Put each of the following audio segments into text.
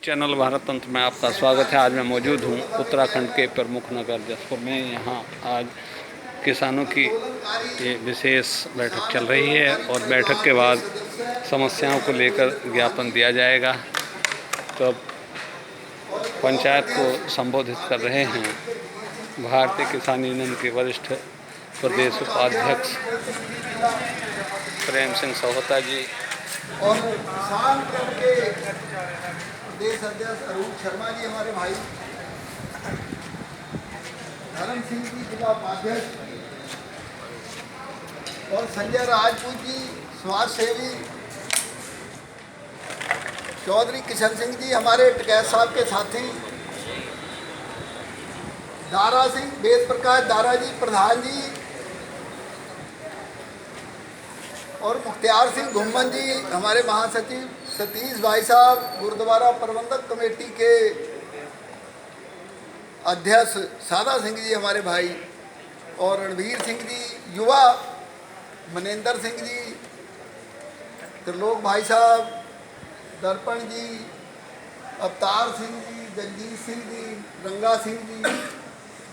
Channel Bharat तंत्र में आपका स्वागत है। आज मैं मौजूद हूँ उत्तराखंड के प्रमुख नगर जसपुर में। यहाँ आज किसानों की ये विशेष बैठक चल रही है और बैठक के बाद समस्याओं को लेकर ज्ञापन दिया जाएगा। तो पंचायत को संबोधित कर रहे हैं भारतीय किसान यूनियन के वरिष्ठ प्रदेश उपाध्यक्ष प्रेम सिंह सोहता जी और किसान क्लब के प्रदेश अध्यक्ष अरुण शर्मा जी, हमारे भाई धर्म सिंह जी जिला उपाध्यक्ष, और संजय राजपूत जी समाज सेवी, चौधरी किशन सिंह जी हमारे टिकैत साहब के साथी, दारा सिंह वेद प्रकाश दारा जी प्रधान जी, और मुख्तियार सिंह घुम्मन जी हमारे महासचिव, सतीश भाई साहब गुरुद्वारा प्रबंधक कमेटी के अध्यक्ष, सादा सिंह जी हमारे भाई, और रणवीर सिंह जी युवा, मनेंद्र सिंह जी, त्रिलोक भाई साहब, दर्पण जी, अवतार सिंह जी, जगजीत सिंह जी, रंगा सिंह जी,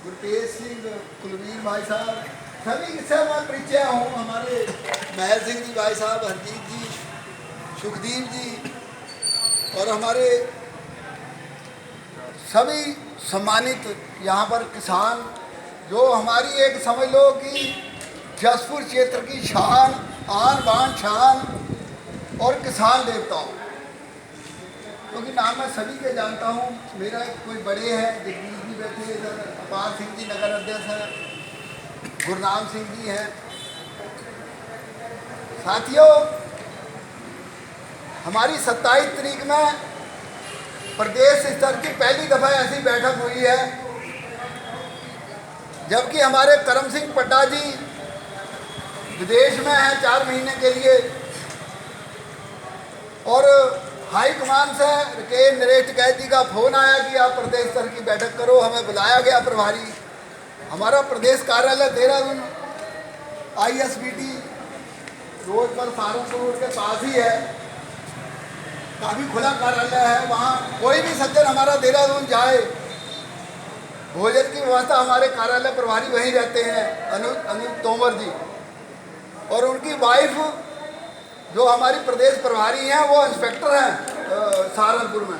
गुरतेज सिंह, कुलवीर भाई साहब, सभी से मैं परिचय हूँ। हमारे महल सिंह जी भाई साहब, हरजीत जी, सुखदीप जी, और हमारे सभी सम्मानित यहाँ पर किसान, जो हमारी एक समझ लो कि जसपुर क्षेत्र की शान, आन बान शान और किसान देवताओं, क्योंकि नाम मैं सभी के जानता हूँ। मेरा कोई बड़े हैं, जगदीश जी बैठे इधर, अपार सिंह जी नगर अध्यक्ष हैं, गुरनाम सिंह जी हैं। साथियों, हमारी 27 तारीख में प्रदेश स्तर की पहली दफ़ा ऐसी बैठक हुई है, जबकि हमारे करम सिंह पट्टा जी विदेश में हैं 4 महीने के लिए, और हाई कमान से के नरेश टिकैत जी का फ़ोन आया कि आप प्रदेश स्तर की बैठक करो। हमें बुलाया गया प्रभारी। हमारा प्रदेश कार्यालय देहरादून ISBT रोड पर सहारनपुर रोड के पास ही है, काफ़ी खुला कार्यालय है। वहाँ कोई भी सज्जन हमारा देहरादून जाए, भोजन की व्यवस्था हमारे कार्यालय प्रभारी वहीं रहते हैं, अनूप तोमर जी, और उनकी वाइफ जो हमारी प्रदेश प्रभारी हैं वो इंस्पेक्टर हैं सहारनपुर में,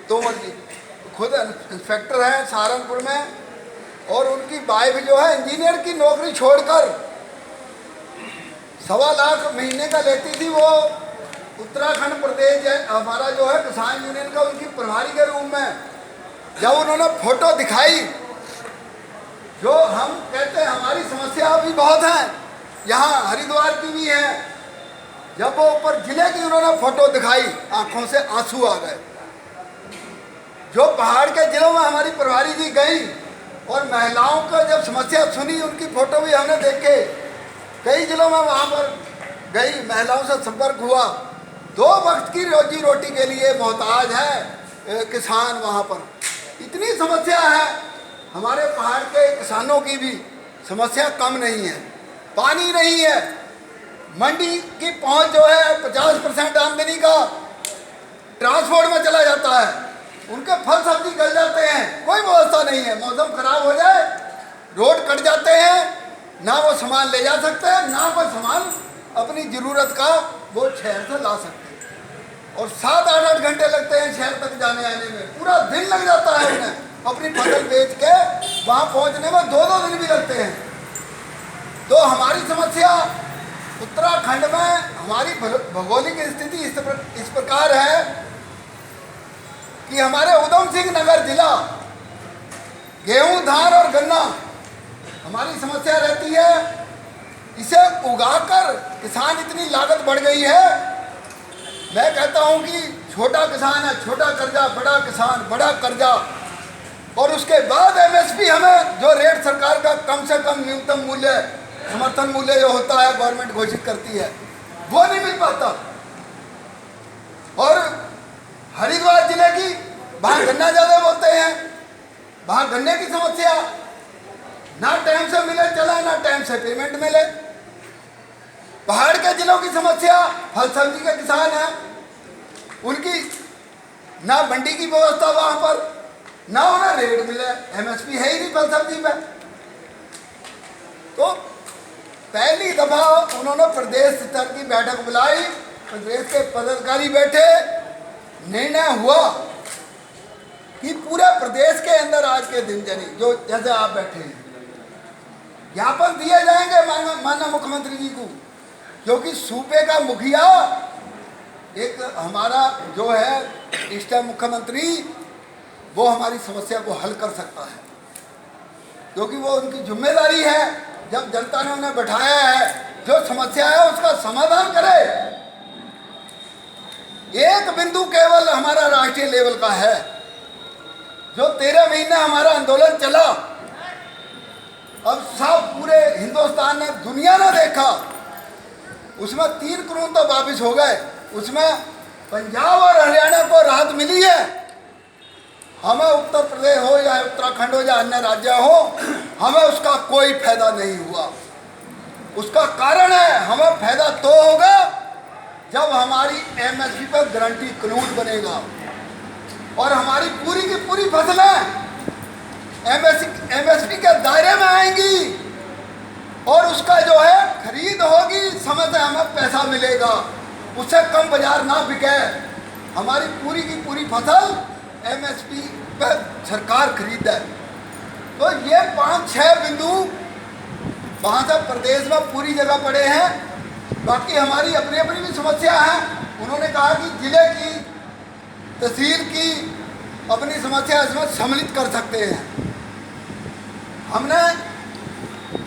तोमर जी खुद इंस्पेक्टर हैं सहारनपुर में, और उनकी वाइफ जो है इंजीनियर की नौकरी छोड़कर 1.25 लाख महीने का लेती थी। वो उत्तराखंड प्रदेश हमारा जो है किसान यूनियन का उनकी प्रभारी के रूप में जब उन्होंने फोटो दिखाई, जो हम कहते हैं हमारी समस्या भी बहुत है, यहाँ हरिद्वार की भी है, जब वो ऊपर जिले की उन्होंने फोटो दिखाई, आंखों से आंसू आ गए। जो पहाड़ के जिलों में हमारी प्रभारी जी गई और महिलाओं को जब समस्या सुनी, उनकी फोटो भी हमने देखे, कई जिलों में वहाँ पर गई, महिलाओं से संपर्क हुआ। 2 वक्त की रोजी रोटी के लिए मोहताज है किसान वहाँ पर। इतनी समस्या है, हमारे पहाड़ के किसानों की भी समस्या कम नहीं है। पानी नहीं है, मंडी की पहुँच जो है 50% आमदनी का ट्रांसपोर्ट में चला जाता है, उनके फल सब्जी गल जाते हैं, कोई व्यवस्था नहीं है। मौसम खराब हो जाए, रोड कट जाते हैं, ना वो सामान ले जा सकते हैं, ना कोई सामान अपनी ज़रूरत का वो शहर से ला सकते हैं, और 7-8 घंटे लगते हैं शहर तक जाने आने में, पूरा दिन लग जाता है उन्हें अपनी फसल बेच के वहाँ पहुँचने में 2-2 दिन भी लगते हैं। तो हमारी समस्या उत्तराखंड में, हमारी भौगोलिक स्थिति इस प्रकार है कि हमारे उधम सिंह नगर जिला गेहूं, धान और गन्ना हमारी समस्या रहती है। इसे उगाकर किसान, इतनी लागत बढ़ गई है। मैं कहता हूं कि छोटा किसान है, छोटा कर्जा, बड़ा किसान, बड़ा कर्जा, और उसके बाद MSP हमें जो रेट सरकार का कम से कम न्यूनतम मूल्य, समर्थन मूल्य जो होता है गवर्नमेंट घोषित करती है, वो नहीं मिल पाता। और हरिद्वार जिले की, वहाँ गन्ना ज़्यादा बोते हैं, वहाँ गन्ने की समस्या, ना टाइम से मिले चला, ना टाइम से पेमेंट मिले। पहाड़ के जिलों की समस्या, फल सब्जी के किसान हैं, उनकी ना मंडी की व्यवस्था वहां पर, ना उन्हें रेट मिले, एमएसपी है ही नहीं फल सब्जी में। तो पहली दफा उन्होंने प्रदेश स्तर की बैठक बुलाई, प्रदेश के पदाधिकारी बैठे, निर्णय हुआ कि पूरे प्रदेश के अंदर आज के दिन जो जैसे आप बैठे हैं, ज्ञापन दिए जाएंगे माननीय मुख्यमंत्री जी को, क्योंकि सूबे का मुखिया एक हमारा जो है इस टाइम मुख्यमंत्री, वो हमारी समस्या को हल कर सकता है, क्योंकि वो उनकी जिम्मेदारी है। जब जनता ने उन्हें बैठाया है, जो समस्या है उसका समाधान करे। एक बिंदु केवल हमारा राष्ट्रीय लेवल का है, जो 13 महीने हमारा आंदोलन चला, अब सब पूरे हिंदुस्तान ने, दुनिया ने देखा, उसमें 3 कानून तो वापिस हो गए। उसमें पंजाब और हरियाणा को राहत मिली है, हमें उत्तर प्रदेश हो या उत्तराखंड हो या अन्य राज्य हो, हमें उसका कोई फायदा नहीं हुआ। उसका कारण है, हमें फायदा तो होगा जब हमारी एमएसपी पर गारंटी कानून बनेगा और हमारी पूरी की पूरी फसलें एमएसपी के दायरे में आएंगी और उसका जो है खरीद होगी, समय से हमें पैसा मिलेगा, उससे कम बाजार ना बिके, हमारी पूरी की पूरी फसल एमएसपी पर सरकार खरीदे। तो ये 5-6 बिंदु वहाँ से प्रदेश में पूरी जगह पड़े हैं। बाकी हमारी अपनी अपनी भी समस्या है। उन्होंने कहा कि जिले की, तहसील की अपनी समस्या इसमें सम्मिलित कर सकते हैं। हमने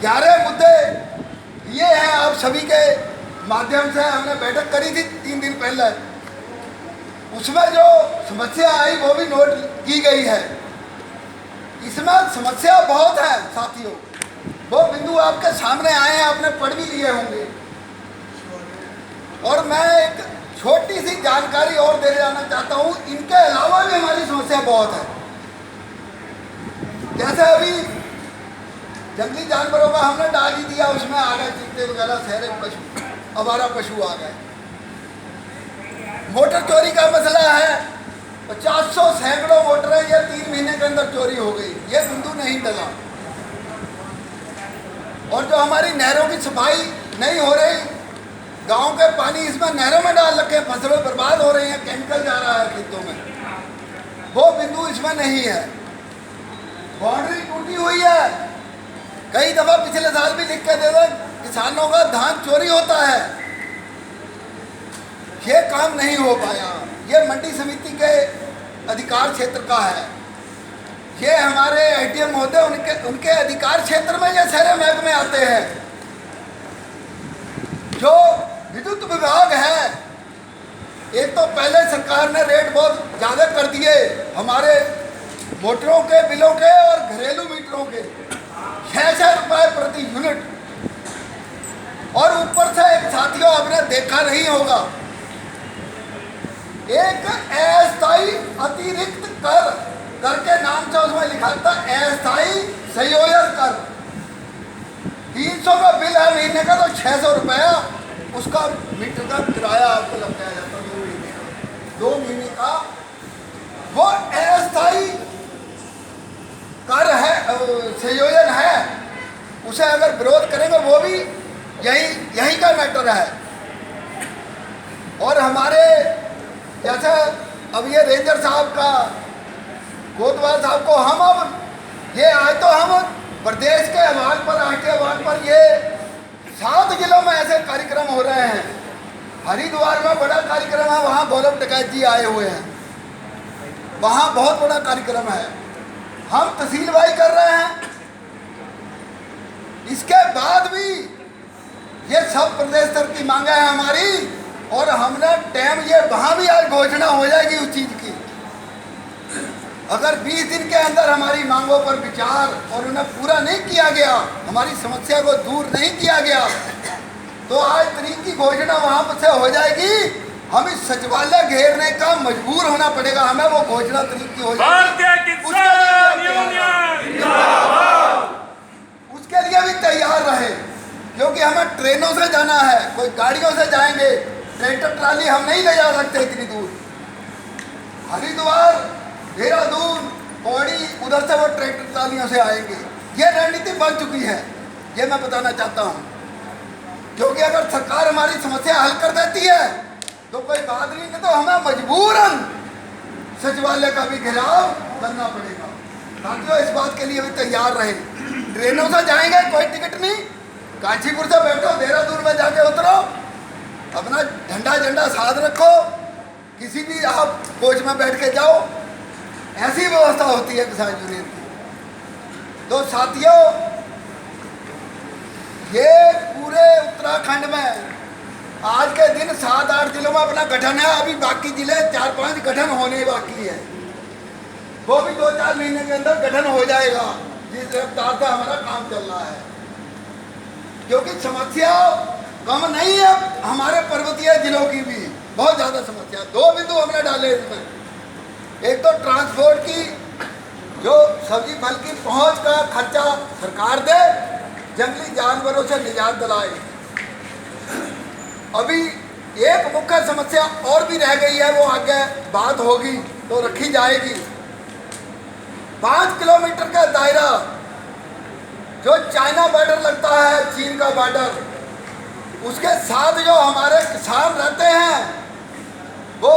11 मुद्दे ये हैं, आप सभी के माध्यम से हमने बैठक करी थी 3 दिन पहले, उसमें जो समस्या आई वो भी नोट की गई है। इसमें समस्या बहुत है साथियों, वो बिंदु आपके सामने आए हैं, आपने पढ़ भी लिए होंगे। और मैं एक छोटी सी जानकारी और दे जाना चाहता हूँ, इनके अलावा भी हमारी समस्या बहुत है। जैसे अभी जंगली जानवरों का हमने डाल ही दिया, उसमें आ गए चीते वगैरह, शहरे पशु, आवारा पशु आ गए। मोटर चोरी का मसला है, 50 सैकड़ों मोटरें ये 3 महीने के अंदर चोरी हो गई, ये बिंदु नहीं डला। और जो हमारी नहरों की सफाई नहीं हो रही, गांव के पानी इसमें नहरों में डाल रखे, फसलें बर्बाद हो रही हैं, केमिकल जा रहा है खेतों में, वो बिंदु इसमें नहीं है। बाउंड्री टूटी हुई है, कई दफा पिछले साल भी लिख के दे दो, किसानों का धान चोरी होता है, ये काम नहीं हो पाया। ये मंडी समिति के अधिकार क्षेत्र का है, ये हमारे एडीएम होते उनके अधिकार क्षेत्र में ये सारे महकमे आते हैं। जो विद्युत विभाग है, एक तो पहले सरकार ने रेट बहुत ज़्यादा कर दिए हमारे मोटरों के बिलों के और घरेलू मीटरों के, 600 रुपये प्रति यूनिट। और ऊपर से एक साथियों आपने देखा नहीं होगा, एक अस्थायी अतिरिक्त कर के नाम से उसमें लिखा था अस्थायी संयोजन कर। 300 का बिल है महीने का, तो 600 रुपया उसका मीटर का किराया आपको लग जाता 2 महीने का। वो अस्थायी कर है, संयोजन है, उसे अगर विरोध करेंगे वो भी यही का मैटर है। और हमारे जैसे अब ये रेंजर साहब का, कोतवाल साहब को हम अब ये आज तो हम प्रदेश के आह्वान पर, राष्ट्रीय आह्वान पर ये 7 जिलों में ऐसे कार्यक्रम हो रहे हैं। हरिद्वार में बड़ा कार्यक्रम है, वहाँ गौरव टिकैत जी आए हुए हैं, वहाँ बहुत बड़ा कार्यक्रम है। हम तहसीलवाई कर रहे हैं, इसके बाद भी ये सब प्रदेश स्तर की मांगे हैं हमारी। और हमने टाइम ये वहाँ भी आज घोषणा हो जाएगी उस चीज़ की। अगर 20 दिन के अंदर हमारी मांगों पर विचार और उन्हें पूरा नहीं किया गया, हमारी समस्या को दूर नहीं किया गया, तो आज तारीख की घोषणा वहाँ पर से हो जाएगी। हम इस सचिवालय घेरने का मजबूर होना पड़ेगा, हमें वो घोषणा तारीख की हो जाएगी। उसके लिए भी तैयार रहे, क्योंकि हमें ट्रेनों से जाना है, कोई गाड़ियों से जाएंगे, ट्रैक्टर ट्राली हम नहीं ले जा सकते इतनी दूर। हरिद्वार, देहरादून, पौड़ी, उधर से वो ट्रैक्टर ट्रालियों से आएंगे। ये रणनीति बन चुकी है, ये मैं बताना चाहता हूँ। क्योंकि अगर सरकार हमारी समस्या हल कर देती है तो कोई बात नहीं, तो हमें मजबूरन सचिवालय का भी घेराव करना पड़ेगा। साथियों, इस बात के लिए भी तैयार रहे। ट्रेनों से जाएंगे, कोई टिकट नहीं, कांचीपुर से बैठो, देहरादून में जाके उतरो, अपना झंडा साथ रखो, किसी भी आप कोच में बैठ के जाओ, ऐसी व्यवस्था होती है किसान यूनियन की। तो साथियों, ये पूरे उत्तराखंड में आज के दिन 7-8 जिलों में अपना गठन है। अभी बाकी जिले 4-5 गठन होने बाकी है, वो भी 2-4 महीने के अंदर गठन हो जाएगा, जिस रफ्तार से हमारा काम चल रहा है। क्योंकि समस्या कम नहीं है, हमारे पर्वतीय जिलों की भी बहुत ज़्यादा समस्या। 2 बिंदु हमने डाले इसमें। एक तो ट्रांसपोर्ट की, जो सब्जी फल की पहुंच का खर्चा सरकार दे, जंगली जानवरों से निजात दिलाए। अभी एक मुख्य समस्या और भी रह गई है, वो आगे बात होगी तो रखी जाएगी। 5 किलोमीटर का दायरा जो चाइना बॉर्डर लगता है, चीन का बॉर्डर, उसके साथ जो हमारे किसान रहते हैं, वो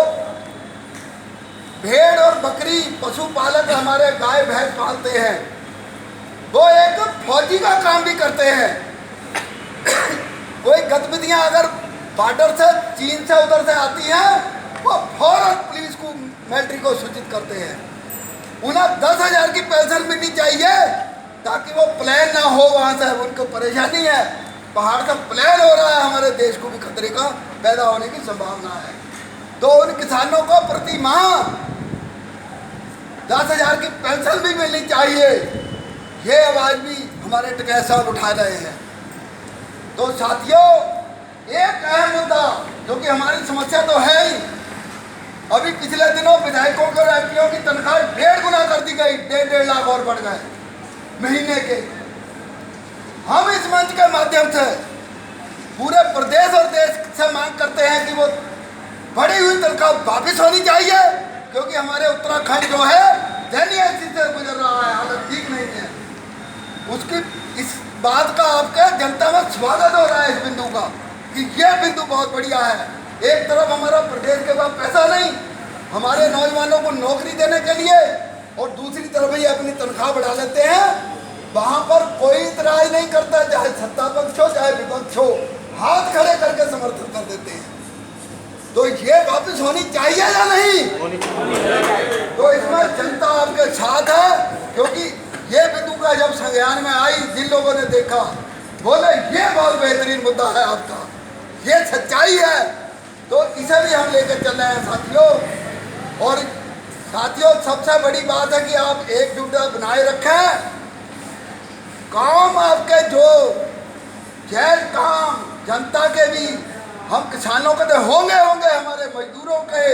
भेड़ और बकरी पशुपालक हमारे गाय भैंस पालते हैं, वो एक फौजी का काम भी करते हैं। कोई गतिविधियां अगर बॉर्डर से, चीन से उधर से आती हैं, वो फौरन पुलिस को, मिलिट्री को सूचित करते हैं। उन्हें 10,000 की पेंशन मिलनी चाहिए, ताकि वो प्लान ना हो वहाँ से, उनको परेशानी है। पहाड़ का प्लान हो रहा है, हमारे देश को भी खतरे का पैदा होने की संभावना है। तो उन किसानों को प्रति माह 10,000 की पेंशन भी मिलनी चाहिए। ये आवाज़ भी हमारे टिकैत साहब उठा रहे हैं। तो साथियों, एक अहम मुद्दा, जो कि हमारी समस्या तो है ही, अभी पिछले दिनों विधायकों के और एमपीओ की तनख्वाह 1.5 गुना कर दी गई, 1.5 लाख और बढ़ गए महीने के। हम इस मंच के माध्यम से पूरे प्रदेश और देश से मांग करते हैं कि वो बढ़ी हुई तनख्वाह वापिस होनी चाहिए, क्योंकि हमारे उत्तराखंड जो है दयनीय स्थिति से गुजर रहा है, हालत ठीक नहीं है उसकी। इस बात का आपके जनता में स्वागत हो रहा है, इस बिंदु का, कि यह बिंदु बहुत बढ़िया है। एक तरफ हमारा प्रदेश के पास पैसा नहीं हमारे नौजवानों को नौकरी देने के लिए, और दूसरी तरफ ये अपनी तनख्वाह बढ़ा लेते हैं। वहाँ पर कोई इतराज नहीं करता, चाहे सत्ता पक्ष हो चाहे विपक्ष हो, हाथ खड़े करके समर्थन कर देते हैं। तो ये वापस होनी चाहिए या नहीं? तो इसमें जनता आपके साथ है, क्योंकि ये बिंदु का जब संज्ञान में आई, जिन लोगों ने देखा, बोले ये बहुत बेहतरीन मुद्दा है आपका, ये सच्चाई है। तो इसे भी हम लेकर चल रहे हैं साथियों। और साथियों, सबसे बड़ी बात है कि आप एकजुटता बनाए रखें। काम आपके जो जैज काम जनता के भी, हम किसानों के तो होंगे, हमारे मजदूरों के,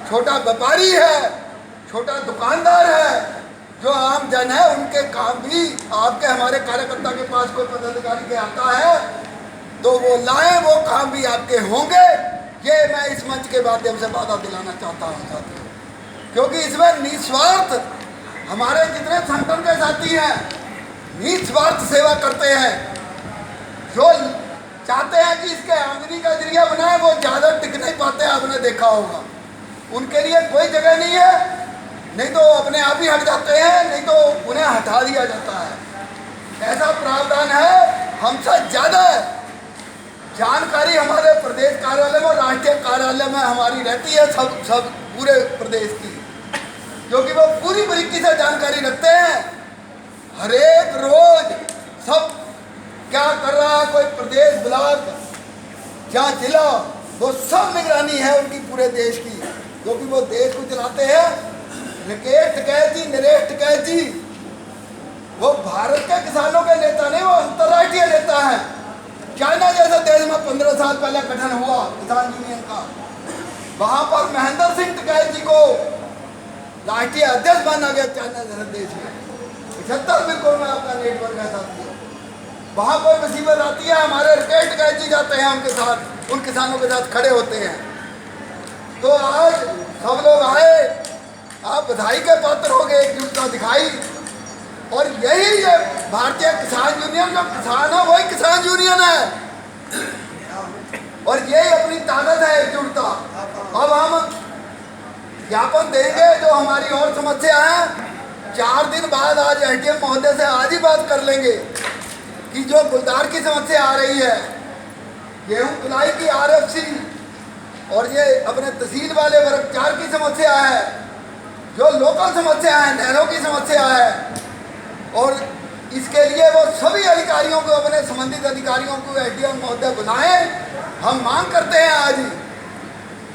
छोटा व्यापारी है, छोटा दुकानदार है, जो आम जन है, उनके काम भी आपके, हमारे कार्यकर्ता के पास कोई पदाधिकारी के आता है तो वो लाएं, वो काम भी आपके होंगे। ये मैं इस मंच के माध्यम से वादा दिलाना चाहता हूँ साथियों, क्योंकि इसमें निस्वार्थ हमारे जितने संगठन के साथी हैं निस्वार्थ सेवा करते हैं। जो चाहते हैं कि इसके आमदनी का जरिया बनाए, वो ज़्यादा टिक नहीं पाते, आपने देखा होगा। उनके लिए कोई जगह नहीं है, नहीं तो अपने आप ही हट जाते हैं, नहीं तो उन्हें हटा दिया जाता है। ऐसा प्रावधान है। हमसे ज़्यादा जानकारी हमारे प्रदेश कार्यालय में, राष्ट्रीय कार्यालय में हमारी रहती है, सब पूरे प्रदेश की, क्योंकि वो पूरी बारीकी से जानकारी रखते हैं। हर एक रोज सब क्या कर रहा है, कोई प्रदेश, ब्लॉक या जिला, वो सब निगरानी है उनकी पूरे देश की, क्योंकि वो देश को चलाते हैं। राकेश टिकैत जी, नरेश टिकैत जी, वो भारत के किसानों के नेता नहीं, वो अंतर्राष्ट्रीय नेता है। चाइना जैसे देश में 15 साल पहले गठन हुआ किसान यूनियन का, वहाँ पर महेंद्र सिंह टिकैत जी को राष्ट्रीय अध्यक्ष माना गया चाइना जैसे देश में। 75 बिल्कुल में आपका नेटवर्क है साथियों। वहाँ कोई मुसीबत आती है, हमारे राकेश टिकैत जी जाते हैं उनके साथ, उन किसानों के साथ खड़े होते हैं। तो आज सब लोग आए, बधाई के पात्र हो गए, एकजुटता दिखाई। और यही ये भारतीय किसान यूनियन, जो किसान है वही किसान यूनियन है, और यही अपनी ताकत है, एकजुटता। अब हम ज्ञापन देंगे जो हमारी और समस्या है। 4 दिन बाद आज एडीएम महोदय से आज ही बात कर लेंगे कि जो गुलदार की समस्या आ रही है, गेहूं तुलाई की RFC, और ये अपने तहसील वाले वर्ग 4 की समस्या है, जो लोकल समस्या है, नहरों की समस्या है। और इसके लिए वो सभी अधिकारियों को, अपने संबंधित अधिकारियों को एडीएम महोदय बुलाएं। हम मांग करते हैं आज ही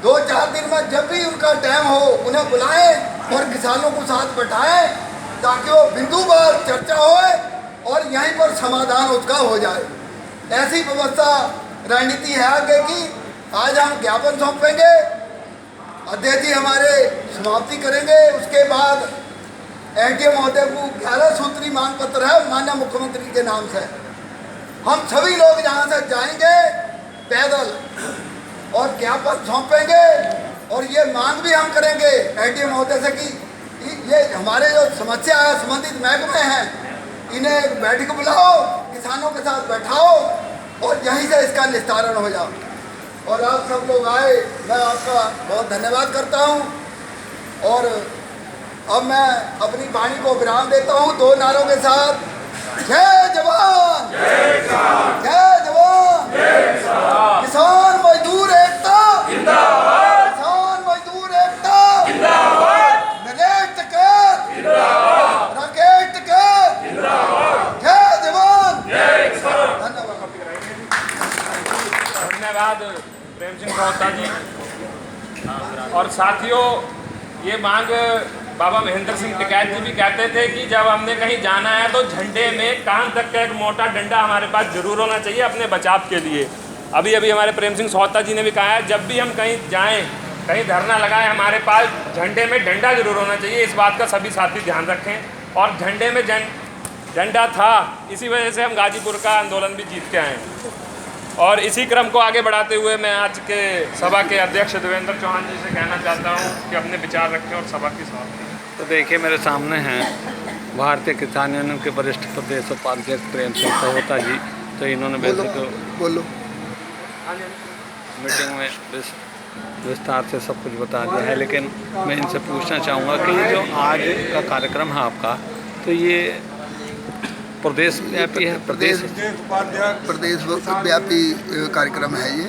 2-4 दिन में जब भी उनका टाइम हो उन्हें बुलाएं और किसानों को साथ बैठाएं, ताकि वो बिंदुवार चर्चा होए और यहीं पर समाधान उसका हो जाए। ऐसी व्यवस्था रणनीति है आगे की। आज हम ज्ञापन सौंपेंगे, अध्यक्ष जी हमारे समाप्ति करेंगे, उसके बाद एडीएम महोदय को 11 सूत्री मांग पत्र है माननीय मुख्यमंत्री के नाम से। हम सभी लोग यहाँ से जाएंगे पैदल और ज्ञापन सौंपेंगे, और ये मांग भी हम करेंगे एडीएम महोदय से कि ये हमारे जो समस्या है, संबंधित महकमे हैं, इन्हें बैठक बुलाओ, किसानों के साथ बैठाओ और यहीं से इसका निस्तारण हो जाओ। और आप सब लोग आए, मैं आपका बहुत धन्यवाद करता हूँ। और अब मैं अपनी वाणी को विराम देता हूँ 2 नारों के साथ। जय जवान, जय जवान, किसान मजदूर एकता जिंदाबाद, किसान मजदूर एकता जिंदाबाद, नरेश टिकैत जिंदाबाद, राकेश टिकैत जिंदाबाद, जय जवान, जय किसान। धन्यवाद प्रेम सिंह सोहता जी। और साथियों, ये मांग बाबा महेंद्र सिंह टिकैत जी भी कहते थे कि जब हमने कहीं जाना है तो झंडे में कान तक का एक मोटा डंडा हमारे पास जरूर होना चाहिए अपने बचाव के लिए। अभी अभी हमारे प्रेम सिंह सोहता जी ने भी कहा है, जब भी हम कहीं जाएं, कहीं धरना लगाएं, हमारे पास झंडे में डंडा जरूर होना चाहिए। इस बात का सभी साथी ध्यान रखें। और झंडे में डंडा था, इसी वजह से हम गाजीपुर का आंदोलन भी जीत के आए। और इसी क्रम को आगे बढ़ाते हुए मैं आज के सभा के अध्यक्ष देवेंद्र चौहान जी से कहना चाहता हूँ कि अपने विचार रखें और सभा की समाप्ति। तो देखिए मेरे सामने हैं भारतीय किसान यूनियन के वरिष्ठ प्रदेश उपाध्यक्ष प्रेम सिंह सोहता जी। तो इन्होंने वैसे तो बोलो मीटिंग में विस्तार से सब कुछ बता दिया है, लेकिन मैं इनसे पूछना चाहूँगा कि जो आज का कार्यक्रम है आपका, तो ये प्रदेश व्यापी है? प्रदेश व्यापी कार्यक्रम है ये।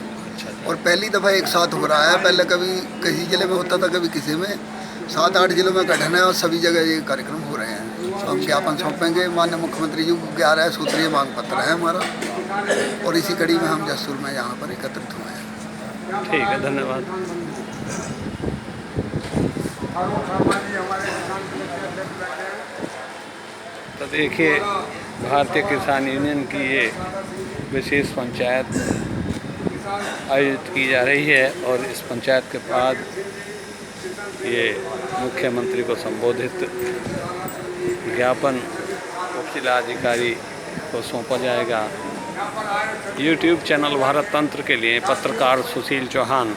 और पहली दफ़ा एक साथ हो रहा है। पहले कभी किसी जिले में होता था, कभी किसी में। 7-8 जिलों में गठन है और सभी जगह ये कार्यक्रम हो रहे हैं। तो हम ज्ञापन सौंपेंगे माननीय मुख्यमंत्री जी को। 11 सूत्रीय मांग पत्र है हमारा, और इसी कड़ी में हम जसूर में यहाँ पर एकत्रित हुए हैं। ठीक है, धन्यवाद। तो देखिए भारतीय किसान यूनियन की ये विशेष पंचायत आयोजित की जा रही है, और इस पंचायत के बाद ये मुख्यमंत्री को संबोधित ज्ञापन उप जिलाधिकारी को सौंपा जाएगा। यूट्यूब चैनल भारत तंत्र के लिए पत्रकार सुशील चौहान।